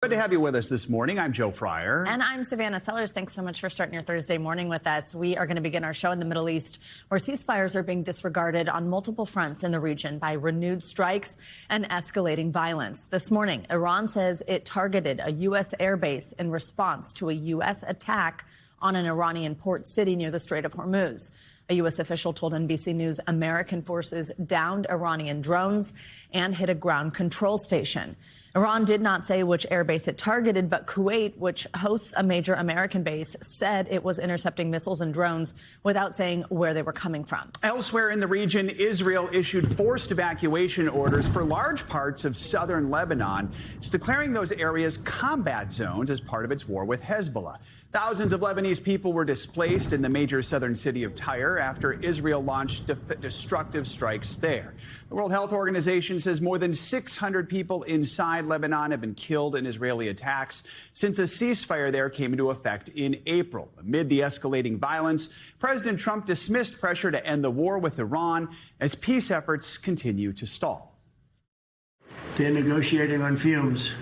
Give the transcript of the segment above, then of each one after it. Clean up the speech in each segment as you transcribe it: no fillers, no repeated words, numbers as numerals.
Good to have you with us this morning. I'm Joe Fryer. And I'm Savannah Sellers. Thanks so much for starting your Thursday morning with us. We are going to begin our show in the Middle East, where ceasefires are being disregarded on multiple fronts in the region by renewed strikes and escalating violence. This morning, Iran says it targeted a U.S. airbase in response to a U.S. attack on an Iranian port city near the Strait of Hormuz. A U.S. official told NBC News American forces downed Iranian drones and hit a ground control station. Iran did not say which airbase it targeted, but Kuwait, which hosts a major American base, said it was intercepting missiles and drones without saying where they were coming from. Elsewhere in the region, Israel issued forced evacuation orders for large parts of southern Lebanon. It's declaring those areas combat zones as part of its war with Hezbollah. Thousands of Lebanese people were displaced in the major southern city of Tyre after Israel launched destructive strikes there. The World Health Organization says more than 600 people inside Lebanon have been killed in Israeli attacks since a ceasefire there came into effect in April. Amid the escalating violence, President Trump dismissed pressure to end the war with Iran as peace efforts continue to stall. They're negotiating on fumes.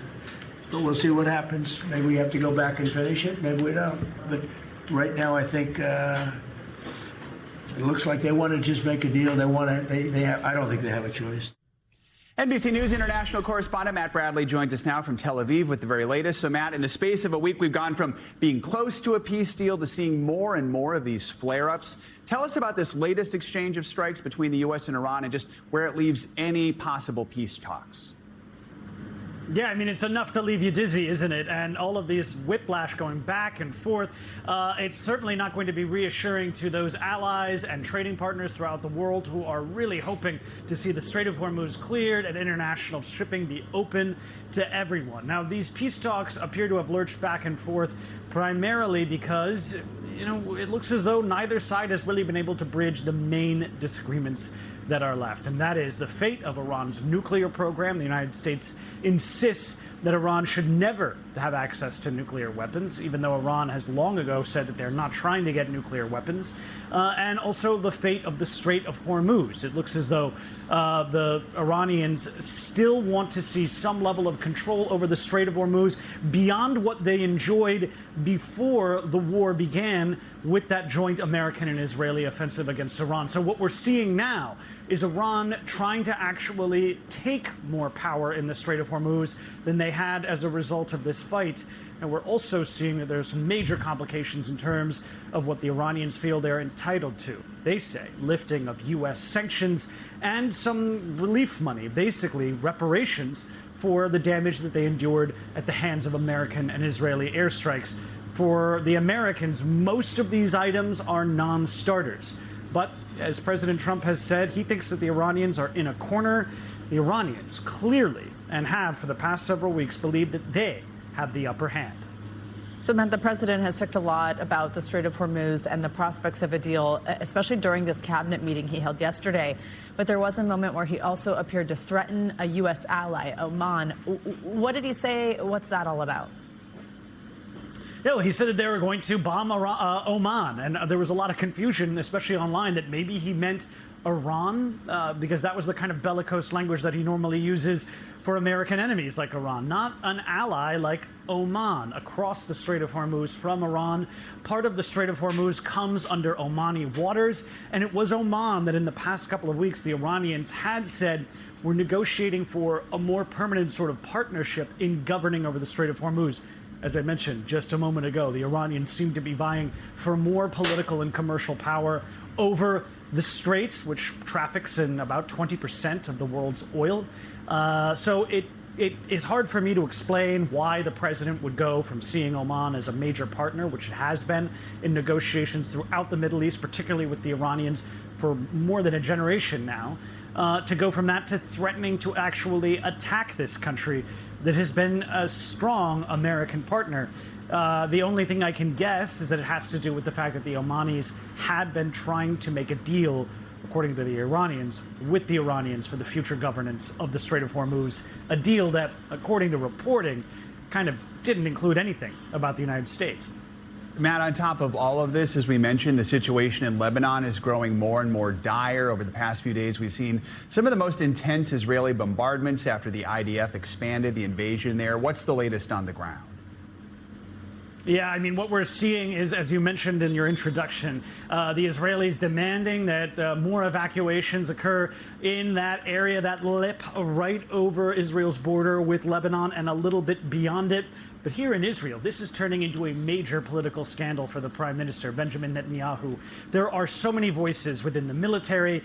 But we'll see what happens. Maybe we have to go back and finish it. Maybe we don't. But right now, I think it looks like they want to just make a deal. They want to. They have, I don't think they have a choice. NBC News international correspondent Matt Bradley joins us now from Tel Aviv with the very latest. So, Matt, in the space of a week, we've gone from being close to a peace deal to seeing more and more of these flare-ups. Tell us about this latest exchange of strikes between the U.S. and Iran and just where it leaves any possible peace talks. Yeah, I mean, it's enough to leave you dizzy, isn't it? And all of this whiplash going back and forth, it's certainly not going to be reassuring to those allies and trading partners throughout the world who are really hoping to see the Strait of Hormuz cleared and international shipping be open to everyone. Now, these peace talks appear to have lurched back and forth primarily because, you know, it looks as though neither side has really been able to bridge the main disagreements that are left, and that is the fate of Iran's nuclear program. The United States insists that Iran should never have access to nuclear weapons, even though Iran has long ago said that they're not trying to get nuclear weapons, and also the fate of the Strait of Hormuz. It looks as though the Iranians still want to see some level of control over the Strait of Hormuz beyond what they enjoyed before the war began with that joint American and Israeli offensive against Iran. So what we're seeing now is Iran trying to actually take more power in the Strait of Hormuz than they had as a result of this fight. And we're also seeing that there's major complications in terms of what the Iranians feel they're entitled to. They say lifting of U.S. sanctions and some relief money, basically reparations for the damage that they endured at the hands of American and Israeli airstrikes. For the Americans, most of these items are non-starters. But as President Trump has said, he thinks that the Iranians are in a corner. The Iranians clearly, and have for the past several weeks, believed that they have the upper hand. So, Matt, the president has talked a lot about the Strait of Hormuz and the prospects of a deal, especially during this cabinet meeting he held yesterday. But there was a moment where he also appeared to threaten a U.S. ally, Oman. What did he say? What's that all about? No, he said that they were going to bomb Oman, and there was a lot of confusion, especially online, that maybe he meant Iran, because that was the kind of bellicose language that he normally uses for American enemies like Iran, not an ally like Oman across the Strait of Hormuz from Iran. Part of the Strait of Hormuz comes under Omani waters, and it was Oman that in the past couple of weeks the Iranians had said we're negotiating for a more permanent sort of partnership in governing over the Strait of Hormuz. As I mentioned just a moment ago, the Iranians seem to be vying for more political and commercial power over the Strait, which traffics in about 20% of the world's oil. So it is hard for me to explain why the president would go from seeing Oman as a major partner, which it has been in negotiations throughout the Middle East, particularly with the Iranians for more than a generation now, to go from that to threatening to actually attack this country that has been a strong American partner. The only thing I can guess is that it has to do with the fact that the Omanis had been trying to make a deal, according to the Iranians, with the Iranians for the future governance of the Strait of Hormuz, a deal that, according to reporting, kind of didn't include anything about the United States. Matt, on top of all of this, as we mentioned, the situation in Lebanon is growing more and more dire. Over the past few days, we've seen some of the most intense Israeli bombardments after the IDF expanded the invasion there. What's the latest on the ground? Yeah, I mean, what we're seeing is, as you mentioned in your introduction, the Israelis demanding that more evacuations occur in that area, that lip right over Israel's border with Lebanon and a little bit beyond it. But here in Israel, this is turning into a major political scandal for the Prime Minister, Benjamin Netanyahu. There are so many voices within the military,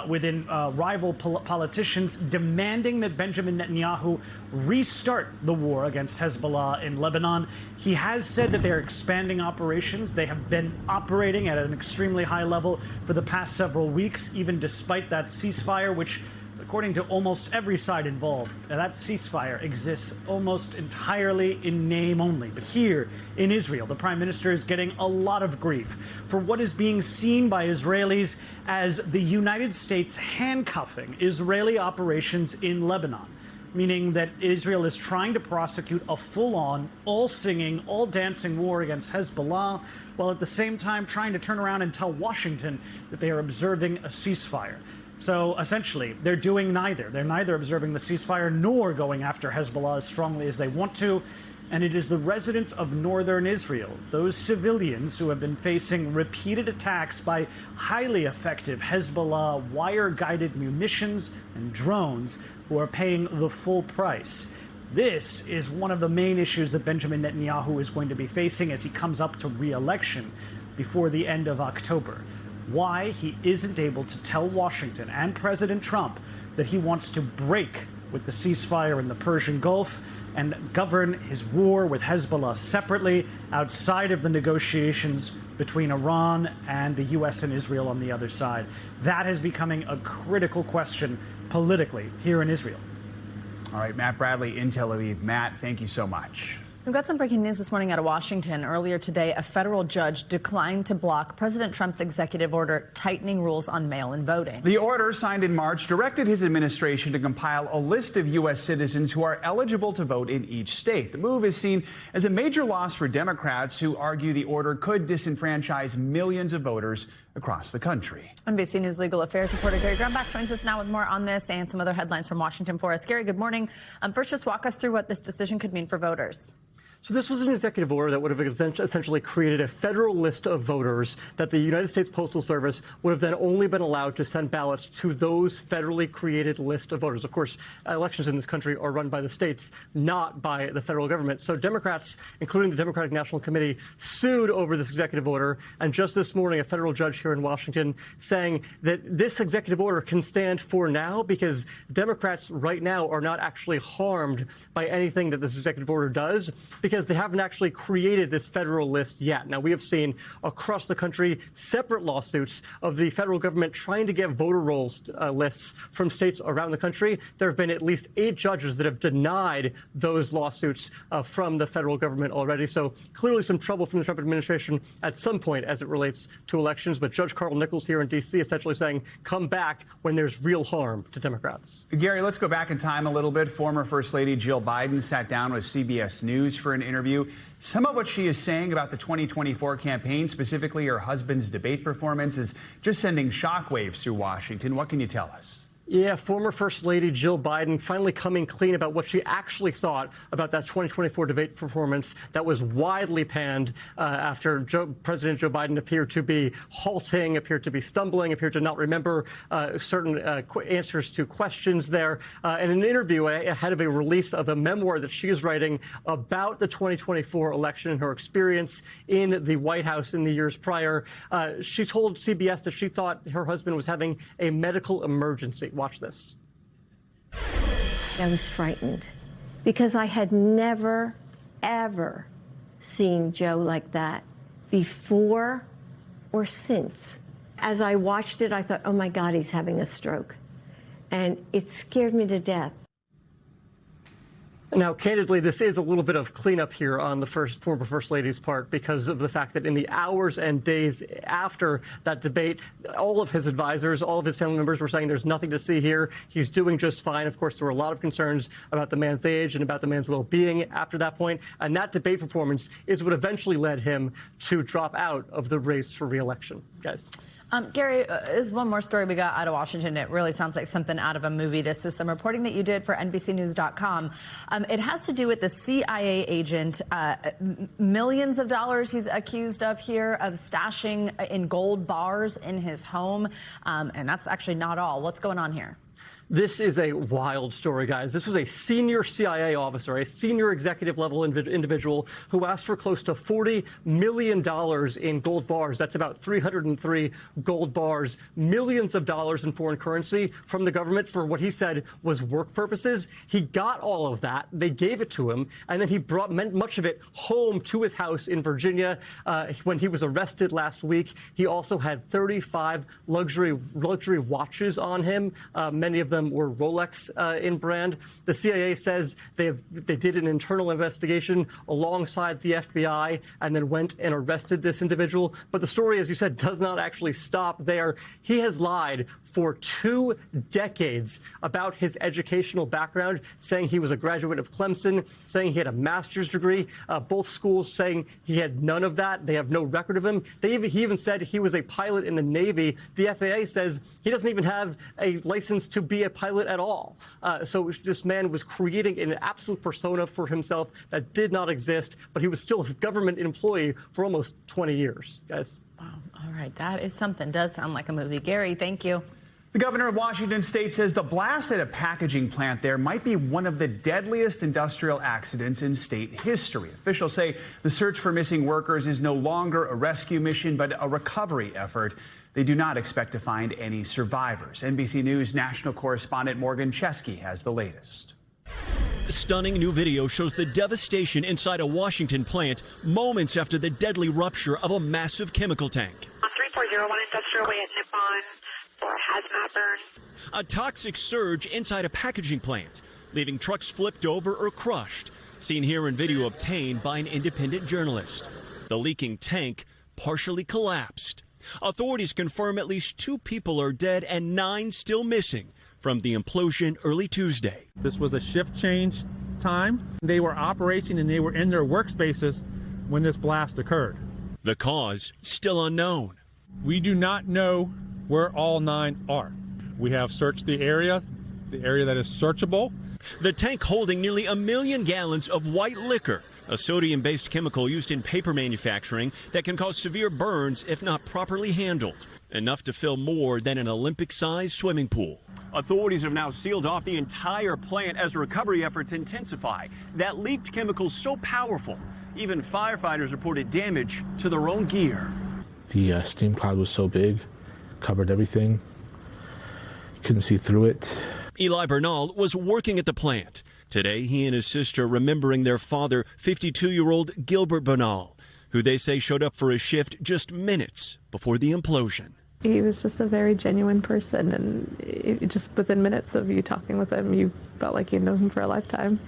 within rival politicians, demanding that Benjamin Netanyahu restart the war against Hezbollah in Lebanon. He has said that they're expanding operations. They have been operating at an extremely high level for the past several weeks, even despite that ceasefire, which, according to almost every side involved, that ceasefire exists almost entirely in name only. But here in Israel, the Prime Minister is getting a lot of grief for what is being seen by Israelis as the United States handcuffing Israeli operations in Lebanon, meaning that Israel is trying to prosecute a full-on, all-singing, all-dancing war against Hezbollah, while at the same time trying to turn around and tell Washington that they are observing a ceasefire. So essentially, they're doing neither. They're neither observing the ceasefire nor going after Hezbollah as strongly as they want to. And it is the residents of northern Israel, those civilians who have been facing repeated attacks by highly effective Hezbollah wire-guided munitions and drones, who are paying the full price. This is one of the main issues that Benjamin Netanyahu is going to be facing as he comes up to re-election before the end of October. Why he isn't able to tell Washington and President Trump that he wants to break with the ceasefire in the Persian Gulf and govern his war with Hezbollah separately outside of the negotiations between Iran and the U.S. and Israel on the other side. That is becoming a critical question politically here in Israel. All right, Matt Bradley in Tel Aviv. Matt, thank you so much. We've got some breaking news this morning out of Washington. Earlier today, a federal judge declined to block President Trump's executive order tightening rules on mail-in voting. The order, signed in March, directed his administration to compile a list of U.S. citizens who are eligible to vote in each state. The move is seen as a major loss for Democrats who argue the order could disenfranchise millions of voters across the country. NBC News legal affairs reporter Gary Grumbach joins us now with more on this and some other headlines from Washington for us. Gary, good morning. First, just walk us through what this decision could mean for voters. So this was an executive order that would have essentially created a federal list of voters that the United States Postal Service would have then only been allowed to send ballots to those federally created list of voters. Of course, elections in this country are run by the states, not by the federal government. So Democrats, including the Democratic National Committee, sued over this executive order. And just this morning, a federal judge here in Washington saying that this executive order can stand for now because Democrats right now are not actually harmed by anything that this executive order does, because they haven't actually created this federal list yet. Now, we have seen across the country separate lawsuits of the federal government trying to get voter rolls lists from states around the country. There have been at least 8 judges that have denied those lawsuits from the federal government already. So clearly some trouble from the Trump administration at some point as it relates to elections. But Judge Carl Nichols here in D.C. essentially saying, come back when there's real harm to Democrats. Gary, let's go back in time a little bit. Former First Lady Jill Biden sat down with CBS News for an interview. Some of what she is saying about the 2024 campaign, specifically her husband's debate performance, is just sending shockwaves through Washington. What can you tell us? Yeah, former First Lady Jill Biden finally coming clean about what she actually thought about that 2024 debate performance that was widely panned after President Joe Biden appeared to be halting, appeared to be stumbling, appeared to not remember certain answers to questions there. In an interview ahead of a release of a memoir that she is writing about the 2024 election and her experience in the White House in the years prior, she told CBS that she thought her husband was having a medical emergency. Watch this. I was frightened because I had never, ever seen Joe like that before or since. As I watched it, I thought, oh my God, he's having a stroke. And it scared me to death. Now, candidly, this is a little bit of cleanup here on the former First Lady's part because of the fact that in the hours and days after that debate, all of his advisors, all of his family members were saying there's nothing to see here. He's doing just fine. Of course, there were a lot of concerns about the man's age and about the man's well-being after that point. And that debate performance is what eventually led him to drop out of the race for re-election. Guys. Gary, is one more story we got out of Washington. It really sounds like something out of a movie. This is some reporting that you did for NBCnews.com. It has to do with the CIA agent, millions of dollars he's accused of here of stashing in gold bars in his home. And that's actually not all. What's going on here? This is a wild story, guys. This was a senior CIA officer, a senior executive level individual who asked for close to $40 million in gold bars. That's about 303 gold bars, millions of dollars in foreign currency from the government for what he said was work purposes. He got all of that. They gave it to him, and then he brought much of it home to his house in Virginia. When he was arrested last week, he also had 35 luxury watches on him. Many of them were Rolex in brand. The CIA says they did an internal investigation alongside the FBI and then went and arrested this individual. But the story, as you said, does not actually stop there. He has lied for 2 decades about his educational background, saying he was a graduate of Clemson, saying he had a master's degree. Both schools saying he had none of that. They have no record of him. He even said he was a pilot in the Navy. The FAA says he doesn't even have a license to be a pilot at all. So this man was creating an absolute persona for himself that did not exist, but he was still a government employee for almost 20 years, guys. Wow. All right. That is something. Does sound like a movie. Gary, thank you. The governor of Washington state says the blast at a packaging plant there might be one of the deadliest industrial accidents in state history. Officials say the search for missing workers is no longer a rescue mission, but a recovery effort. They do not expect to find any survivors. NBC News national correspondent Morgan Chesky has the latest. The stunning new video shows the devastation inside a Washington plant moments after the deadly rupture of a massive chemical tank. 3401 Industrial Way at Nippon for a hazmat burn. A toxic surge inside a packaging plant, leaving trucks flipped over or crushed, seen here in video obtained by an independent journalist. The leaking tank partially collapsed. Authorities confirm at least 2 people are dead and 9 still missing from the implosion early Tuesday. This was a shift change time. They were operating and they were in their workspaces when this blast occurred. The cause still unknown. We do not know where all 9 are. We have searched the area that is searchable. The tank holding nearly 1 million gallons of white liquor, a sodium-based chemical used in paper manufacturing that can cause severe burns if not properly handled, enough to fill more than an Olympic-sized swimming pool. Authorities have now sealed off the entire plant as recovery efforts intensify. That leaked chemical so powerful, even firefighters reported damage to their own gear. The steam cloud was so big, covered everything. Couldn't see through it. Eli Bernal was working at the plant. Today, he and his sister remembering their father, 52-year-old Gilbert Bernal, who they say showed up for a shift just minutes before the implosion. He was just a very genuine person, and just within minutes of you talking with him, you felt like you'd known him for a lifetime.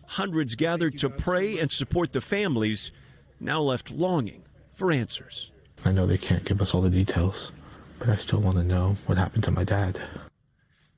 Hundreds gathered to pray and support the families, now left longing for answers. I know they can't give us all the details, but I still want to know what happened to my dad.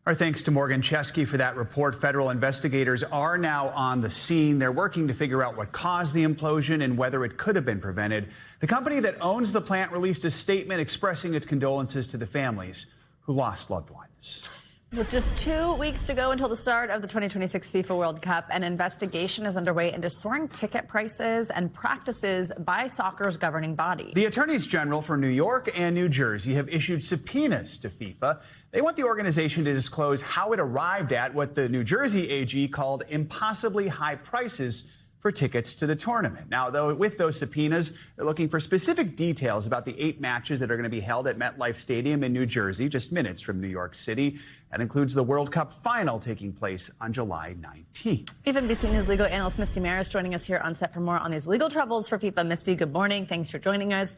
Our thanks to Morgan Chesky for that report. Federal investigators are now on the scene. They're working to figure out what caused the implosion and whether it could have been prevented. The company that owns the plant released a statement expressing its condolences to the families who lost loved ones. With just 2 weeks to go until the start of the 2026 FIFA World Cup, an investigation is underway into soaring ticket prices and practices by soccer's governing body. The attorneys general for New York and New Jersey have issued subpoenas to FIFA. They want the organization to disclose how it arrived at what the New Jersey AG called impossibly high prices for tickets to the tournament. Now, though, with those subpoenas, they're looking for specific details about the 8 matches that are going to be held at MetLife Stadium in New Jersey, just minutes from New York City. That includes the World Cup final taking place on July 19th. Even NBC News legal analyst Misty Maris joining us here on set for more on these legal troubles for FIFA. Misty, good morning. Thanks for joining us.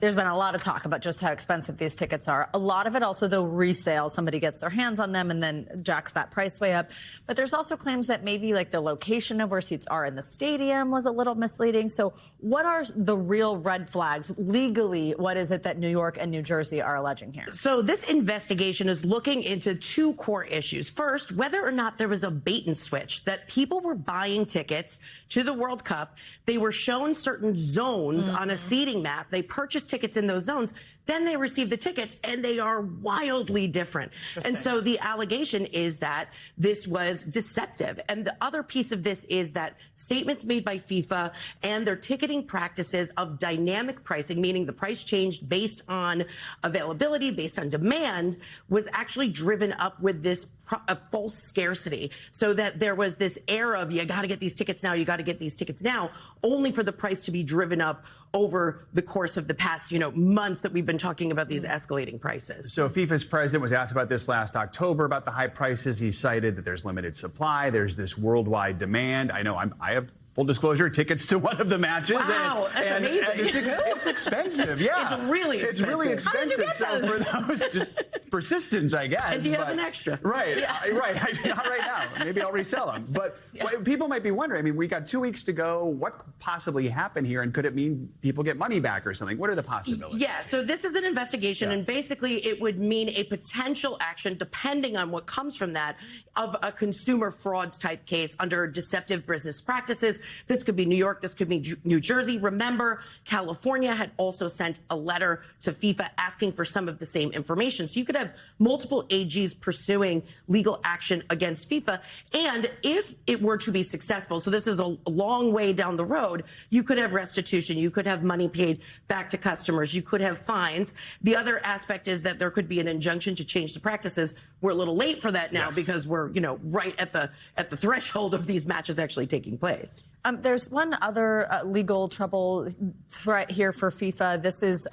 There's been a lot of talk about just how expensive these tickets are. A lot of it also, though, resale. Somebody gets their hands on them and then jacks that price way up. But there's also claims that maybe like the location of where seats are in the stadium was a little misleading. So what are the real red flags legally? What is it that New York and New Jersey are alleging here? So this investigation is looking into two core issues. First, whether or not there was a bait and switch, that people were buying tickets to the World Cup. They were shown certain zones on a seating map. They purchased tickets in those zones. Then they receive the tickets, and they are wildly different. And so the allegation is that this was deceptive. And the other piece of this is that statements made by FIFA and their ticketing practices of dynamic pricing, meaning the price changed based on availability, based on demand, was actually driven up with this a false scarcity, so that there was this air of, you got to get these tickets now, you got to get these tickets now, only for the price to be driven up over the course of the past, months that we've been talking about these escalating prices. So FIFA's president was asked about this last October, about the high prices. He cited that there's limited supply, there's this worldwide demand. I know I have, full disclosure, tickets to one of the matches. Wow, that's amazing. It's expensive, yeah. It's really expensive. It's really expensive. So for those, just persistence, I guess. And do you have an extra? Right, Yeah. right. Not right now. Maybe I'll resell them. But people might be wondering, I mean, we got 2 weeks to go. What could possibly happen here? And could it mean people get money back or something? What are the possibilities? Yeah, so this is an investigation, and basically it would mean a potential action, depending on what comes from that, of a consumer frauds type case under deceptive business practices. This could be New York. This could be New Jersey. Remember, California had also sent a letter to FIFA asking for some of the same information. So you could have multiple AGs pursuing legal action against FIFA. And if it were to be successful, so this is a long way down the road, you could have restitution. You could have money paid back to customers. You could have fines. The other aspect is that there could be an injunction to change the practices. We're a little late for that now because we're, right at the threshold of these matches actually taking place. There's one other legal trouble threat here for FIFA. This is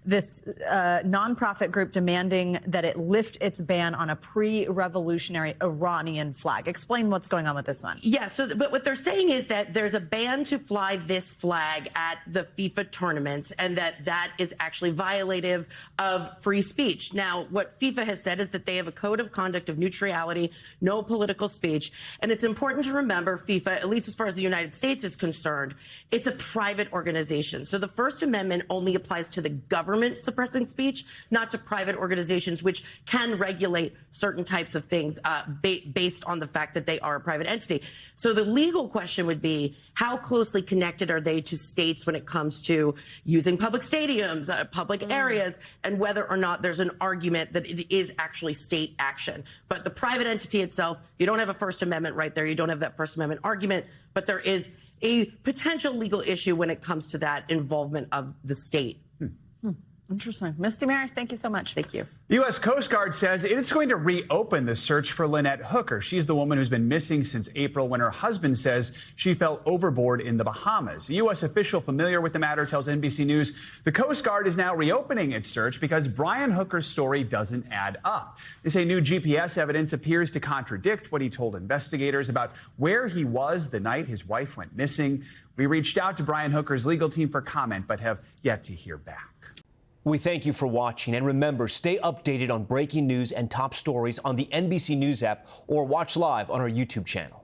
this nonprofit group demanding that it lift its ban on a pre-revolutionary Iranian flag. Explain what's going on with this one. Yeah, but what they're saying is that there's a ban to fly this flag at the FIFA tournaments, and that is actually violative of free speech. Now, what FIFA has said is that they have a code of conduct of neutrality, no political speech, and it's important to remember FIFA, at least as far as the United States is concerned, it's a private organization. So the First Amendment only applies to the government suppressing speech, not to private organizations, which can regulate certain types of things based on the fact that they are a private entity. So the legal question would be, how closely connected are they to states when it comes to using public stadiums, public areas, and whether or not there's an argument that it is actually state action. But the private entity itself, you don't have a First Amendment right there. You don't have that First Amendment argument, but there is a potential legal issue when it comes to that involvement of the state. Interesting. Misty Maris, thank you so much. Thank you. The U.S. Coast Guard says it's going to reopen the search for Lynette Hooker. She's the woman who's been missing since April, when her husband says she fell overboard in the Bahamas. A U.S. official familiar with the matter tells NBC News the Coast Guard is now reopening its search because Brian Hooker's story doesn't add up. They say new GPS evidence appears to contradict what he told investigators about where he was the night his wife went missing. We reached out to Brian Hooker's legal team for comment, but have yet to hear back. We thank you for watching, and remember, stay updated on breaking news and top stories on the NBC News app or watch live on our YouTube channel.